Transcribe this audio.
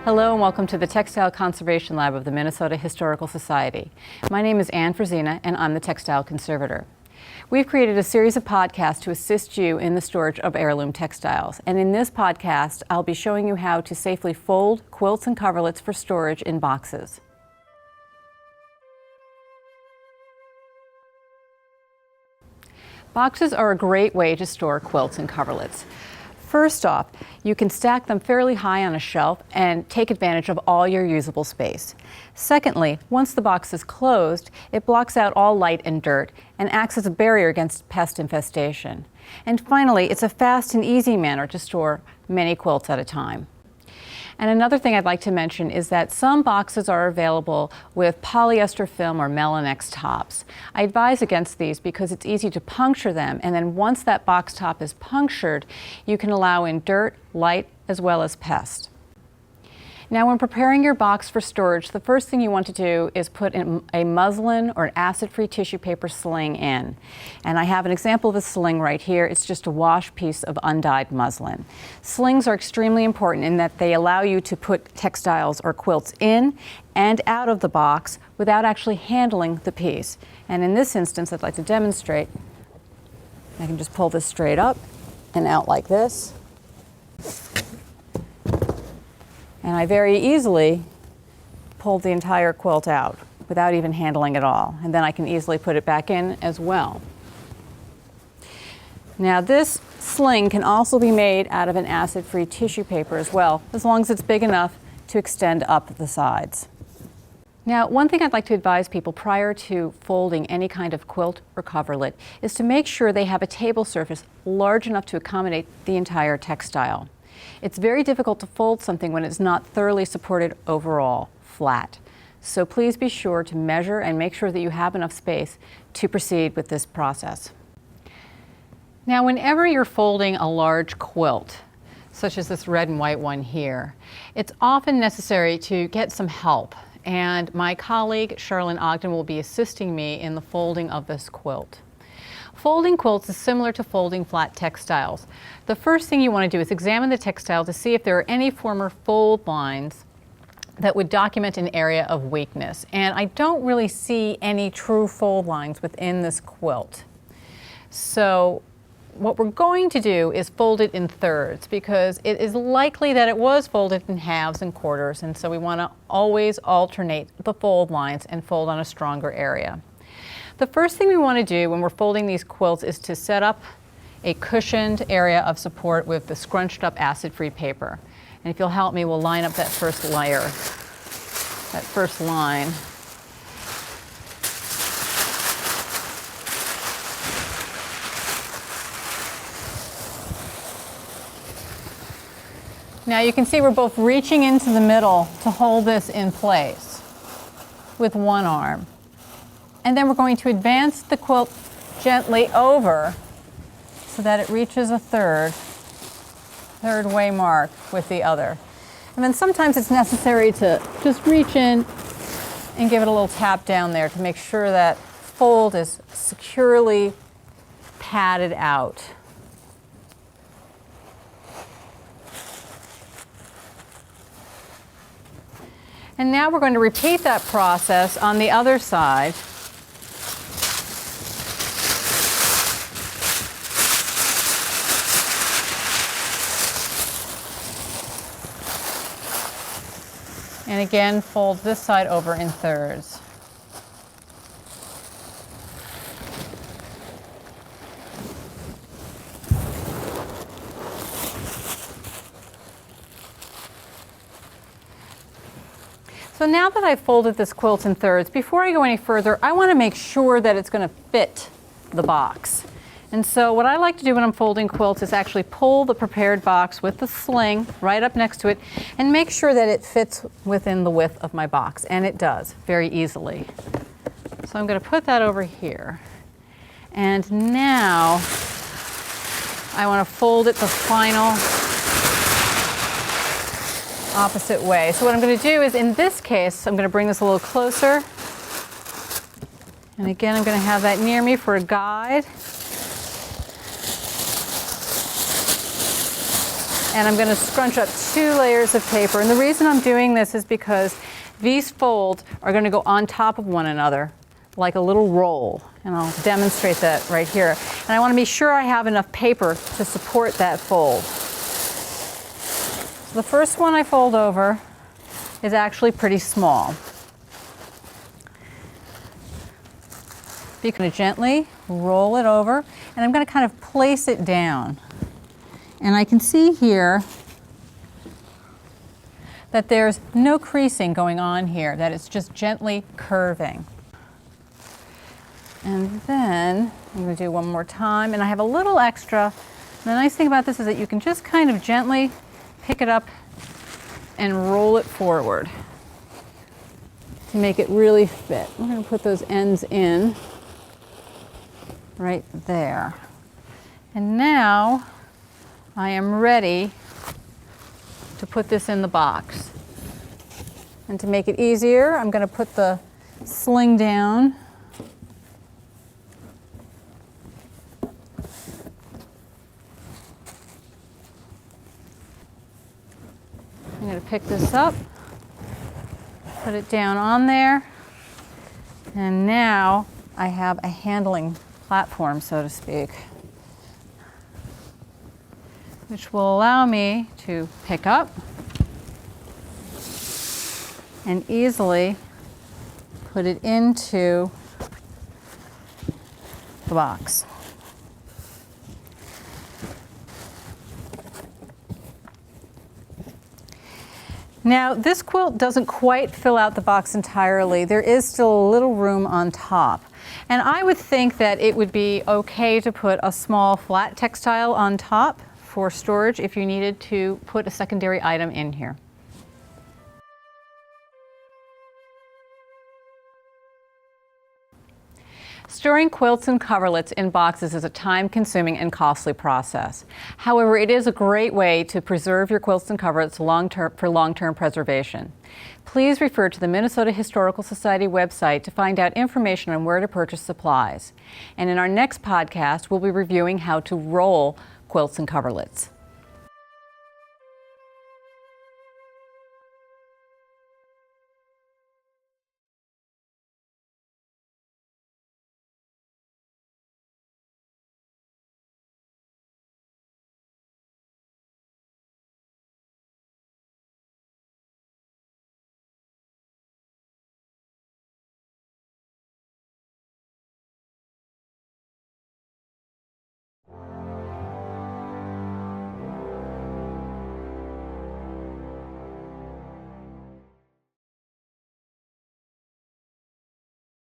Hello and welcome to the Textile Conservation Lab of the Minnesota Historical Society. My name is Ann Frisina and I'm the Textile Conservator. We've created a series of podcasts to assist you in the storage of heirloom textiles. And in this podcast, I'll be showing you how to safely fold quilts and coverlets for storage in boxes. Boxes are a great way to store quilts and coverlets. First off, you can stack them fairly high on a shelf and take advantage of all your usable space. Secondly, once the box is closed, it blocks out all light and dirt and acts as a barrier against pest infestation. And finally, it's a fast and easy manner to store many quilts at a time. And another thing I'd like to mention is that some boxes are available with polyester film or Melanex tops. I advise against these because it's easy to puncture them, and then once that box top is punctured, you can allow in dirt, light, as well as pests. Now, when preparing your box for storage, the first thing you want to do is put a muslin or an acid-free tissue paper sling in. And I have an example of a sling right here. It's just a wash piece of undyed muslin. Slings are extremely important in that they allow you to put textiles or quilts in and out of the box without actually handling the piece. And in this instance, I'd like to demonstrate. I can just pull this straight up and out like this. And I very easily pulled the entire quilt out without even handling it all. And then I can easily put it back in as well. Now this sling can also be made out of an acid-free tissue paper as well, as long as it's big enough to extend up the sides. Now, one thing I'd like to advise people prior to folding any kind of quilt or coverlet is to make sure they have a table surface large enough to accommodate the entire textile. It's very difficult to fold something when it's not thoroughly supported overall, flat. So please be sure to measure and make sure that you have enough space to proceed with this process. Now, whenever you're folding a large quilt, such as this red and white one here, it's often necessary to get some help. And my colleague, Charlene Ogden, will be assisting me in the folding of this quilt. Folding quilts is similar to folding flat textiles. The first thing you want to do is examine the textile to see if there are any former fold lines that would document an area of weakness. And I don't really see any true fold lines within this quilt. So what we're going to do is fold it in thirds because it is likely that it was folded in halves and quarters, and so we want to always alternate the fold lines and fold on a stronger area. The first thing we want to do when we're folding these quilts is to set up a cushioned area of support with the scrunched up acid-free paper. And if you'll help me, we'll line up that first layer, that first line. Now you can see we're both reaching into the middle to hold this in place with one arm. And then we're going to advance the quilt gently over so that it reaches a third way mark with the other. And then sometimes it's necessary to just reach in and give it a little tap down there to make sure that fold is securely padded out. And now we're going to repeat that process on the other side. And again, fold this side over in thirds. So now that I've folded this quilt in thirds, before I go any further, I want to make sure that it's going to fit the box. And so what I like to do when I'm folding quilts is actually pull the prepared box with the sling right up next to it and make sure that it fits within the width of my box. And it does very easily. So I'm going to put that over here. And now I want to fold it the final opposite way. So what I'm going to do is, in this case, I'm going to bring this a little closer. And again, I'm going to have that near me for a guide. And I'm going to scrunch up 2 layers of paper. And the reason I'm doing this is because these folds are going to go on top of one another like a little roll. And I'll demonstrate that right here. And I want to be sure I have enough paper to support that fold. So the first one I fold over is actually pretty small. You can gently roll it over, and I'm going to kind of place it down. And I can see here that there's no creasing going on here, that it's just gently curving. And then I'm going to do one more time, and I have a little extra. And the nice thing about this is that you can just kind of gently pick it up and roll it forward to make it really fit. I'm going to put those ends in right there. And now I am ready to put this in the box. And to make it easier, I'm going to put the sling down. I'm going to pick this up, put it down on there, and now I have a handling platform, so to speak, which will allow me to pick up and easily put it into the box. Now, this quilt doesn't quite fill out the box entirely. There is still a little room on top. And I would think that it would be okay to put a small flat textile on top for storage if you needed to put a secondary item in here. Storing quilts and coverlets in boxes is a time-consuming and costly process. However, it is a great way to preserve your quilts and coverlets for long-term preservation. Please refer to the Minnesota Historical Society website to find out information on where to purchase supplies. And in our next podcast, we'll be reviewing how to roll quilts and coverlets.